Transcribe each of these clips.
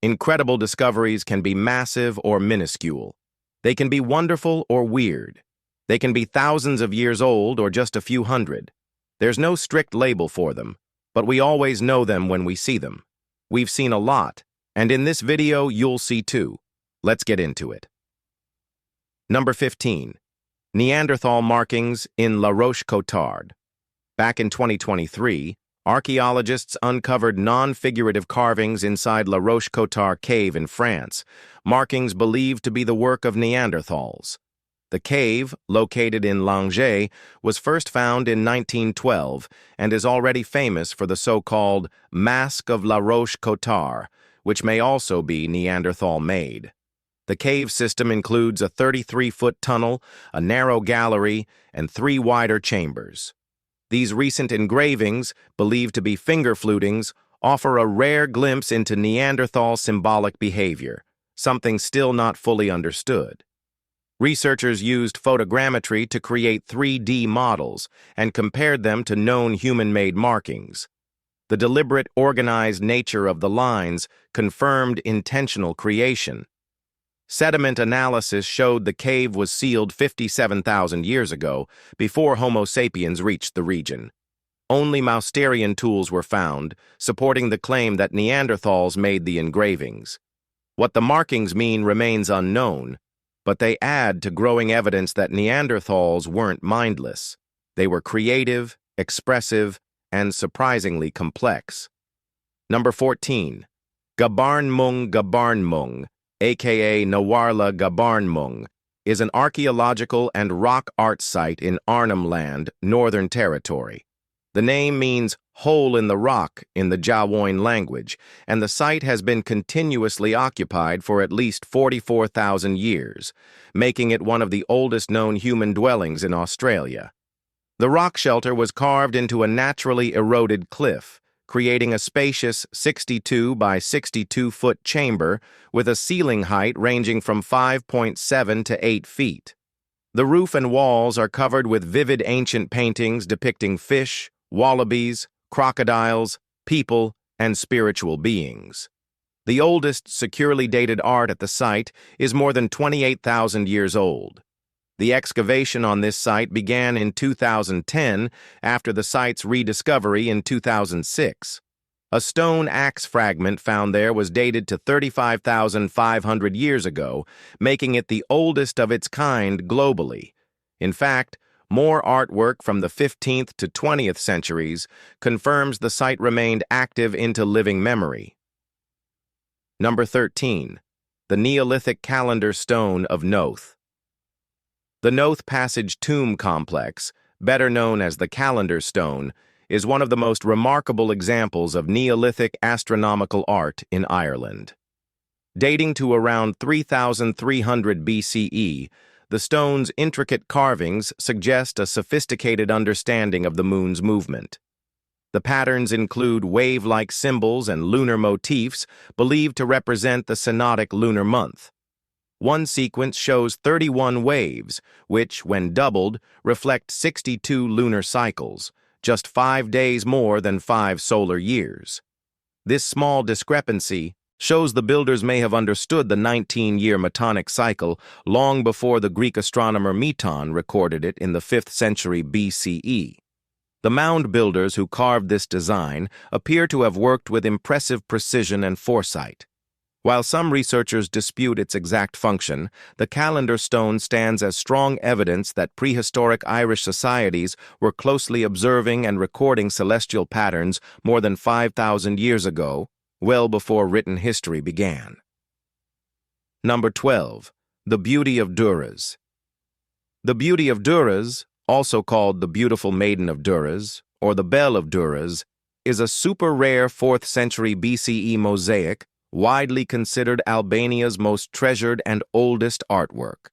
Incredible discoveries can be massive or minuscule. They can be wonderful or weird. They can be thousands of years old or just a few hundred. There's no strict label for them, but we always know them when we see them. We've seen a lot, and in this video you'll see too. Let's get into it. Number 15. Neanderthal markings in La Roche-Cotard. Back in 2023, archaeologists uncovered non-figurative carvings inside La Roche-Cotard cave in France, markings believed to be the work of Neanderthals. The cave, located in Langeais, was first found in 1912 and is already famous for the so-called Mask of La Roche-Cotard, which may also be Neanderthal-made. The cave system includes a 33-foot tunnel, a narrow gallery, and 3 wider chambers. These recent engravings, believed to be finger flutings, offer a rare glimpse into Neanderthal symbolic behavior, something still not fully understood. Researchers used photogrammetry to create 3D models and compared them to known human-made markings. The deliberate, organized nature of the lines confirmed intentional creation. Sediment analysis showed the cave was sealed 57,000 years ago, before Homo sapiens reached the region. Only Mousterian tools were found, supporting the claim that Neanderthals made the engravings. What the markings mean remains unknown, but they add to growing evidence that Neanderthals weren't mindless. They were creative, expressive, and surprisingly complex. Number 14. Gabarnmung, aka Nawarla Gabarnmung, is an archaeological and rock art site in Arnhem Land, Northern Territory. The name means hole in the rock in the Jawoyn language, and the site has been continuously occupied for at least 44,000 years, making it one of the oldest known human dwellings in Australia. The rock shelter was carved into a naturally eroded cliff, creating a spacious 62 by 62-foot chamber with a ceiling height ranging from 5.7 to 8 feet. The roof and walls are covered with vivid ancient paintings depicting fish, wallabies, crocodiles, people, and spiritual beings. The oldest securely dated art at the site is more than 28,000 years old. The excavation on this site began in 2010 after the site's rediscovery in 2006. A stone axe fragment found there was dated to 35,500 years ago, making it the oldest of its kind globally. In fact, more artwork from the 15th to 20th centuries confirms the site remained active into living memory. Number 13. The Neolithic Calendar Stone of Noth. The Noth Passage Tomb Complex, better known as the Calendar Stone, is one of the most remarkable examples of Neolithic astronomical art in Ireland. Dating to around 3,300 BCE, the stone's intricate carvings suggest a sophisticated understanding of the moon's movement. The patterns include wave-like symbols and lunar motifs believed to represent the synodic lunar month. One sequence shows 31 waves, which, when doubled, reflect 62 lunar cycles, just 5 days more than 5 solar years. This small discrepancy shows the builders may have understood the 19-year Metonic cycle long before the Greek astronomer Meton recorded it in the 5th century BCE. The mound builders who carved this design appear to have worked with impressive precision and foresight. While some researchers dispute its exact function, the calendar stone stands as strong evidence that prehistoric Irish societies were closely observing and recording celestial patterns more than 5,000 years ago, well before written history began. Number 12. The Beauty of Durrës. The Beauty of Durrës, also called the Beautiful Maiden of Durrës, or the Belle of Durrës, is a super-rare 4th century BCE mosaic widely considered Albania's most treasured and oldest artwork.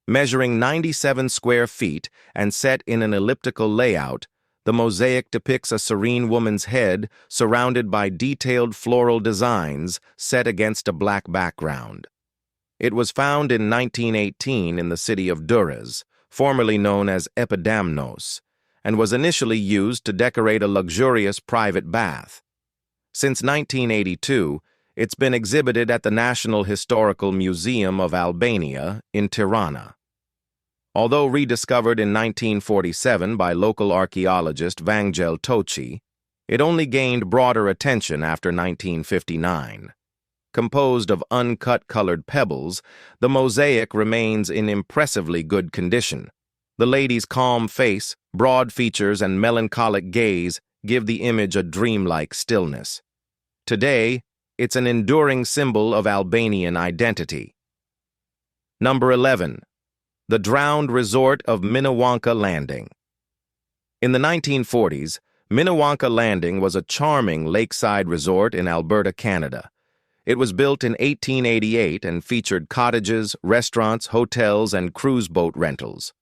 Measuring 97 square feet and set in an elliptical layout, the mosaic depicts a serene woman's head surrounded by detailed floral designs set against a black background. It was found in 1918 in the city of Durrës, formerly known as Epidamnos, and was initially used to decorate a luxurious private bath. Since 1982, It's been exhibited at the National Historical Museum of Albania in Tirana. Although rediscovered in 1947 by local archaeologist Vangel Toci, it only gained broader attention after 1959. Composed of uncut colored pebbles, the mosaic remains in impressively good condition. The lady's calm face, broad features, and melancholic gaze give the image a dreamlike stillness. Today, it's an enduring symbol of Albanian identity. Number 11. The drowned resort of Minnewanka Landing. In the 1940s, Minnewanka Landing was a charming lakeside resort in Alberta, Canada. It was built in 1888 and featured cottages, restaurants, hotels, and cruise boat rentals.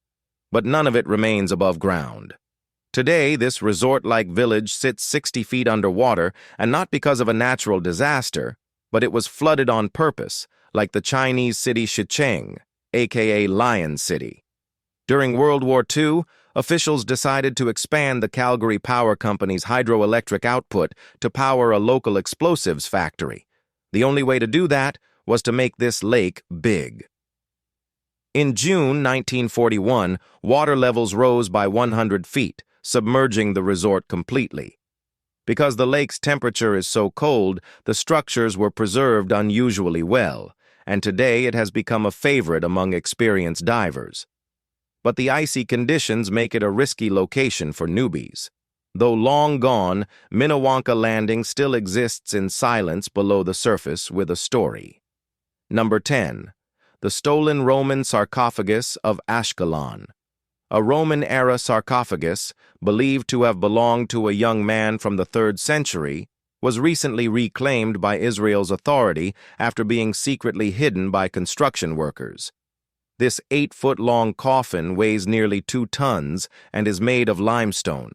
But none of it remains above ground. Today, this resort-like village sits 60 feet underwater, and not because of a natural disaster, but it was flooded on purpose, like the Chinese city Shicheng, aka Lion City. During World War II, officials decided to expand the Calgary Power Company's hydroelectric output to power a local explosives factory. The only way to do that was to make this lake big. In June 1941, water levels rose by 100 feet, submerging the resort completely. Because the lake's temperature is so cold, the structures were preserved unusually well, and today it has become a favorite among experienced divers. But the icy conditions make it a risky location for newbies. Though long gone, Minnewanka Landing still exists in silence below the surface with a story. Number 10. The stolen Roman sarcophagus of Ashkelon. A Roman-era sarcophagus, believed to have belonged to a young man from the 3rd century, was recently reclaimed by Israel's authority after being secretly hidden by construction workers. This 8-foot-long coffin weighs nearly 2 tons and is made of limestone.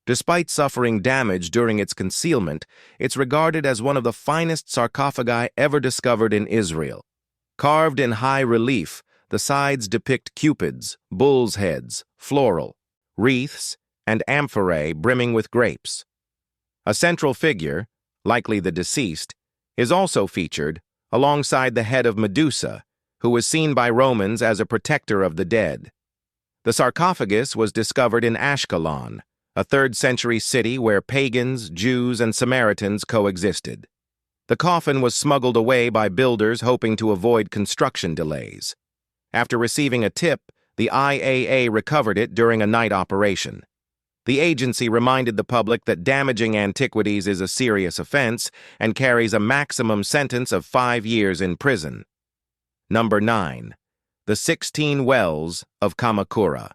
Despite suffering damage during its concealment, it's regarded as one of the finest sarcophagi ever discovered in Israel. Carved in high relief, the sides depict cupids, bulls' heads, floral, wreaths, and amphorae brimming with grapes. A central figure, likely the deceased, is also featured alongside the head of Medusa, who was seen by Romans as a protector of the dead. The sarcophagus was discovered in Ashkelon, a 3rd century city where pagans, Jews, and Samaritans coexisted. The coffin was smuggled away by builders hoping to avoid construction delays. After receiving a tip, the IAA recovered it during a night operation. The agency reminded the public that damaging antiquities is a serious offense and carries a maximum sentence of 5 years in prison. Number 9. The 16 Wells of Kamakura.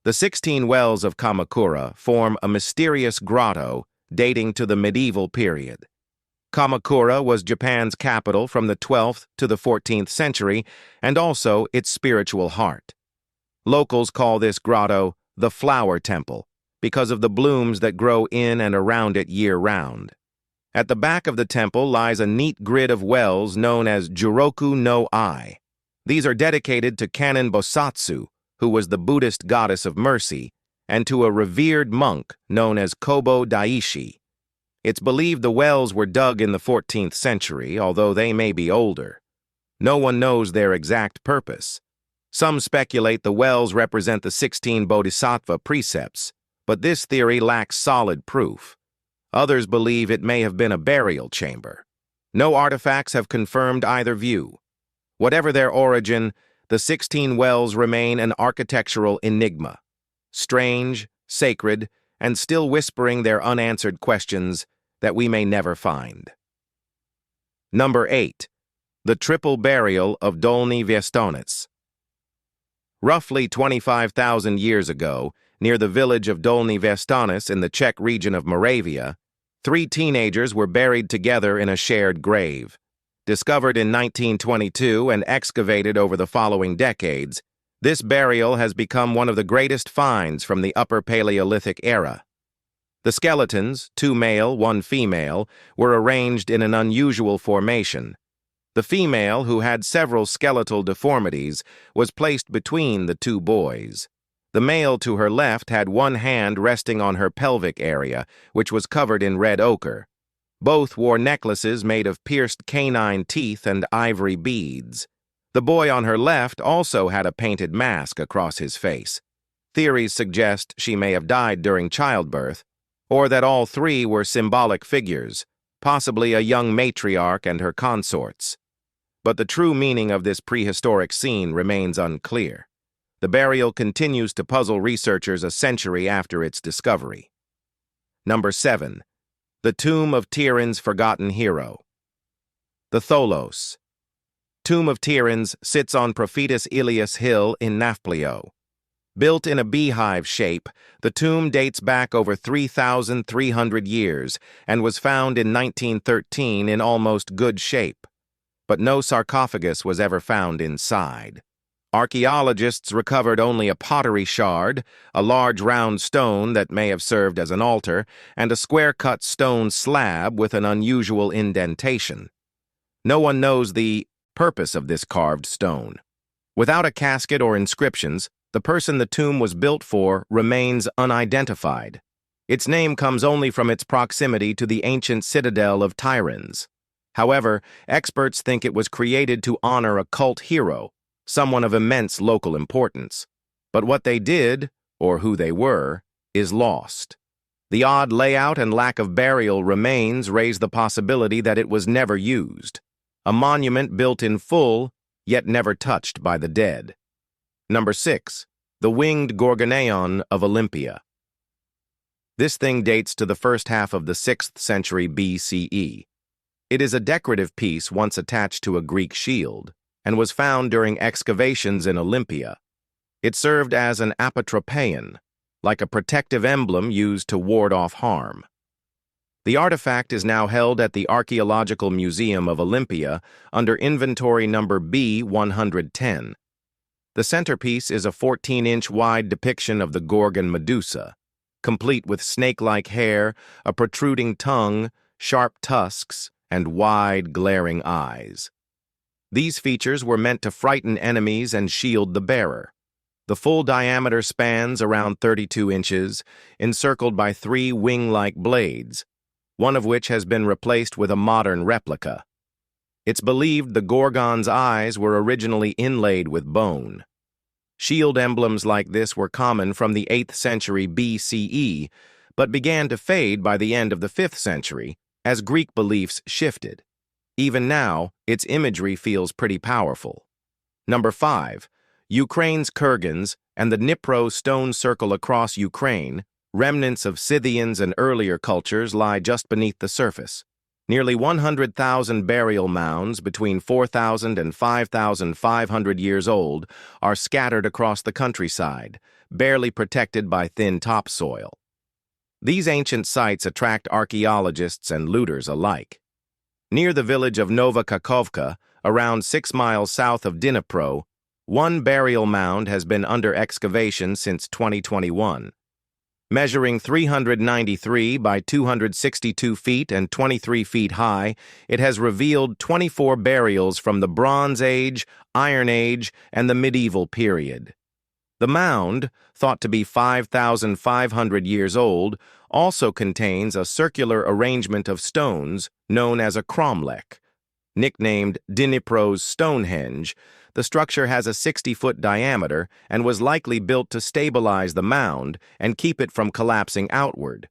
The 16 Wells of Kamakura form a mysterious grotto dating to the medieval period. Kamakura was Japan's capital from the 12th to the 14th century and also its spiritual heart. Locals call this grotto the Flower Temple because of the blooms that grow in and around it year-round. At the back of the temple lies a neat grid of wells known as Juroku no Ai. These are dedicated to Kannon Bosatsu, who was the Buddhist goddess of mercy, and to a revered monk known as Kobo Daishi. It's believed the wells were dug in the 14th century, although they may be older. No one knows their exact purpose. Some speculate the wells represent the 16 Bodhisattva precepts, but this theory lacks solid proof. Others believe it may have been a burial chamber. No artifacts have confirmed either view. Whatever their origin, the 16 wells remain an architectural enigma. Strange, sacred, and still whispering their unanswered questions that we may never find. Number 8. The triple burial of Dolny Viestonec. Roughly 25,000 years ago, near the village of Dolny Viestonec in the Czech region of Moravia, 3 teenagers were buried together in a shared grave. Discovered in 1922 and excavated over the following decades, this burial has become one of the greatest finds from the Upper Paleolithic era. The skeletons, 2 male, 1 female, were arranged in an unusual formation. The female, who had several skeletal deformities, was placed between the 2 boys. The male to her left had one hand resting on her pelvic area, which was covered in red ochre. Both wore necklaces made of pierced canine teeth and ivory beads. The boy on her left also had a painted mask across his face. Theories suggest she may have died during childbirth, or that all three were symbolic figures, possibly a young matriarch and her consorts. But the true meaning of this prehistoric scene remains unclear. The burial continues to puzzle researchers a century after its discovery. Number 7. The Tomb of Tiran's Forgotten Hero. The Tholos. Tomb of Tiran's sits on Prophetus Ilias Hill in Nafplio. Built in a beehive shape, the tomb dates back over 3,300 years and was found in 1913 in almost good shape. But no sarcophagus was ever found inside. Archaeologists recovered only a pottery shard, a large round stone that may have served as an altar, and a square-cut stone slab with an unusual indentation. No one knows the purpose of this carved stone. Without a casket or inscriptions, the person the tomb was built for remains unidentified. Its name comes only from its proximity to the ancient citadel of Tiryns. However, experts think it was created to honor a cult hero, someone of immense local importance. But what they did, or who they were, is lost. The odd layout and lack of burial remains raise the possibility that it was never used. A monument built in full, yet never touched by the dead. Number 6. The Winged Gorgoneon of Olympia. This thing dates to the first half of the 6th century BCE. It is a decorative piece once attached to a Greek shield, and was found during excavations in Olympia. It served as an apotropaion, like a protective emblem used to ward off harm. The artifact is now held at the Archaeological Museum of Olympia under inventory number B110. The centerpiece is a 14-inch wide depiction of the Gorgon Medusa, complete with snake-like hair, a protruding tongue, sharp tusks, and wide, glaring eyes. These features were meant to frighten enemies and shield the bearer. The full diameter spans around 32 inches, encircled by 3 wing-like blades, one of which has been replaced with a modern replica. It's believed the Gorgon's eyes were originally inlaid with bone. Shield emblems like this were common from the 8th century BCE, but began to fade by the end of the 5th century as Greek beliefs shifted. Even now, its imagery feels pretty powerful. Number 5. Ukraine's Kurgans and the Dnipro stone circle across Ukraine, remnants of Scythians and earlier cultures lie just beneath the surface. Nearly 100,000 burial mounds between 4,000 and 5,500 years old are scattered across the countryside, barely protected by thin topsoil. These ancient sites attract archaeologists and looters alike. Near the village of Nova Kakhovka, around 6 miles south of Dnipro, one burial mound has been under excavation since 2021. Measuring 393 by 262 feet and 23 feet high, it has revealed 24 burials from the Bronze Age, Iron Age, and the medieval period. The mound, thought to be 5,500 years old, also contains a circular arrangement of stones known as a cromlech. Nicknamed Dnipro's Stonehenge, the structure has a 60-foot diameter and was likely built to stabilize the mound and keep it from collapsing outward.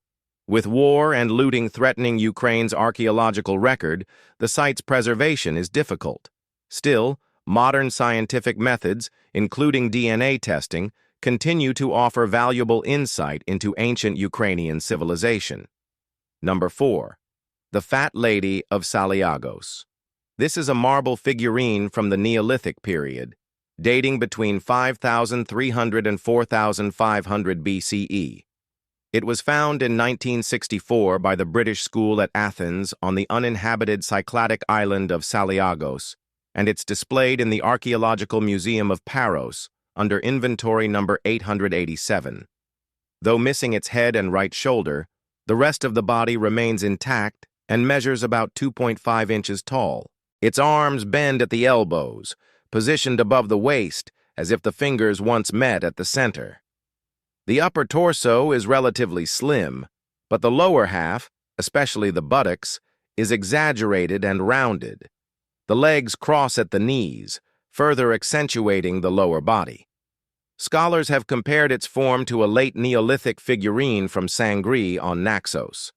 With war and looting threatening Ukraine's archaeological record, the site's preservation is difficult. Still, modern scientific methods, including DNA testing, continue to offer valuable insight into ancient Ukrainian civilization. Number 4. The Fat Lady of Saliagos. This is a marble figurine from the Neolithic period, dating between 5,300 and 4,500 BCE. It was found in 1964 by the British School at Athens on the uninhabited Cycladic island of Saliagos, and it's displayed in the Archaeological Museum of Paros under inventory number 887. Though missing its head and right shoulder, the rest of the body remains intact and measures about 2.5 inches tall. Its arms bend at the elbows, positioned above the waist as if the fingers once met at the center. The upper torso is relatively slim, but the lower half, especially the buttocks, is exaggerated and rounded. The legs cross at the knees, further accentuating the lower body. Scholars have compared its form to a late Neolithic figurine from Sangri on Naxos.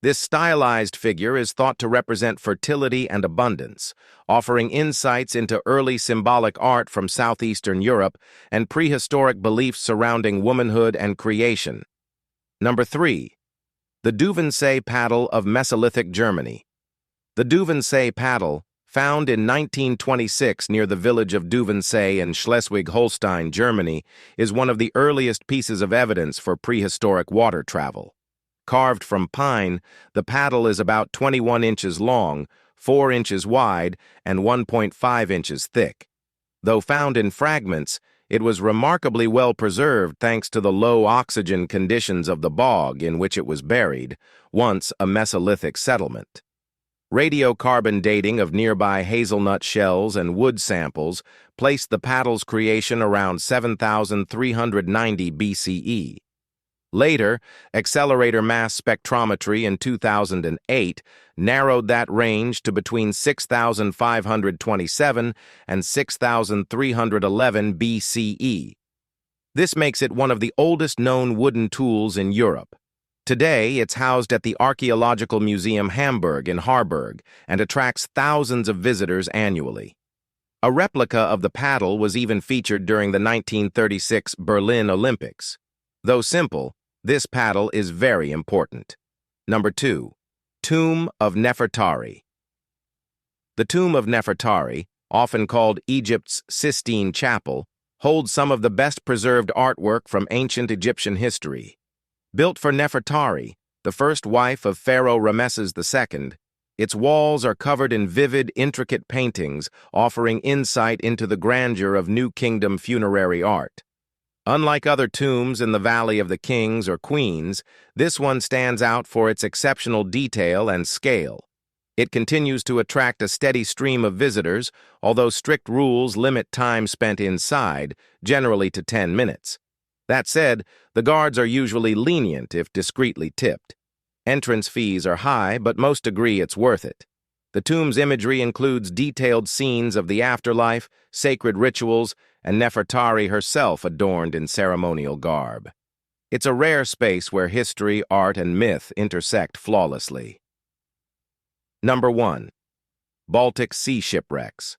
This stylized figure is thought to represent fertility and abundance, offering insights into early symbolic art from southeastern Europe and prehistoric beliefs surrounding womanhood and creation. Number 3. The Duvenset paddle of Mesolithic Germany. The Duvenset paddle, found in 1926 near the village of Duvenset in Schleswig-Holstein, Germany, is one of the earliest pieces of evidence for prehistoric water travel. Carved from pine, the paddle is about 21 inches long, 4 inches wide, and 1.5 inches thick. Though found in fragments, it was remarkably well preserved thanks to the low oxygen conditions of the bog in which it was buried, once a Mesolithic settlement. Radiocarbon dating of nearby hazelnut shells and wood samples placed the paddle's creation around 7,390 BCE. Later, accelerator mass spectrometry in 2008 narrowed that range to between 6,527 and 6,311 BCE. This makes it one of the oldest known wooden tools in Europe. Today, it's housed at the Archaeological Museum Hamburg in Harburg and attracts thousands of visitors annually. A replica of the paddle was even featured during the 1936 Berlin Olympics. Though simple, this paddle is very important. Number 2. Tomb of Nefertari. The Tomb of Nefertari, often called Egypt's Sistine Chapel, holds some of the best preserved artwork from ancient Egyptian history. Built for Nefertari, the first wife of Pharaoh Ramesses II, its walls are covered in vivid, intricate paintings, offering insight into the grandeur of New Kingdom funerary art. Unlike other tombs in the Valley of the Kings or Queens, this one stands out for its exceptional detail and scale. It continues to attract a steady stream of visitors, although strict rules limit time spent inside, generally to 10 minutes. That said, the guards are usually lenient if discreetly tipped. Entrance fees are high, but most agree it's worth it. The tomb's imagery includes detailed scenes of the afterlife, sacred rituals, and Nefertari herself adorned in ceremonial garb. It's a rare space where history, art, and myth intersect flawlessly. Number 1. Baltic Sea Shipwrecks.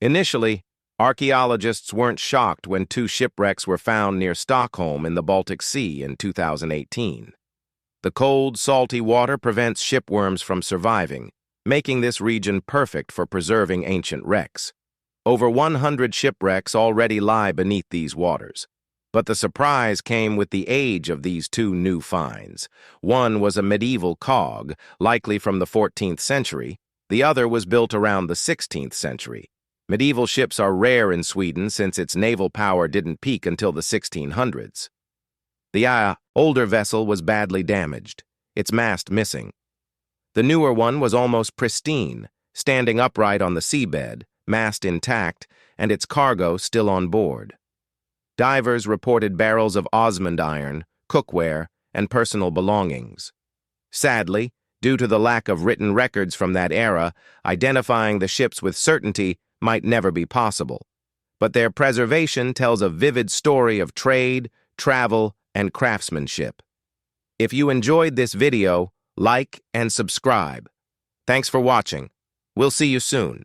Initially, archaeologists weren't shocked when 2 shipwrecks were found near Stockholm in the Baltic Sea in 2018. The cold, salty water prevents shipworms from surviving, making this region perfect for preserving ancient wrecks. Over 100 shipwrecks already lie beneath these waters. But the surprise came with the age of these 2 new finds. One was a medieval cog, likely from the 14th century. The other was built around the 16th century. Medieval ships are rare in Sweden since its naval power didn't peak until the 1600s. The older vessel was badly damaged, its mast missing. The newer one was almost pristine, standing upright on the seabed, mast intact, and its cargo still on board. Divers reported barrels of Osmond iron, cookware, and personal belongings. Sadly, due to the lack of written records from that era, identifying the ships with certainty might never be possible. But their preservation tells a vivid story of trade, travel, and craftsmanship. If you enjoyed this video, like and subscribe. Thanks for watching. We'll see you soon.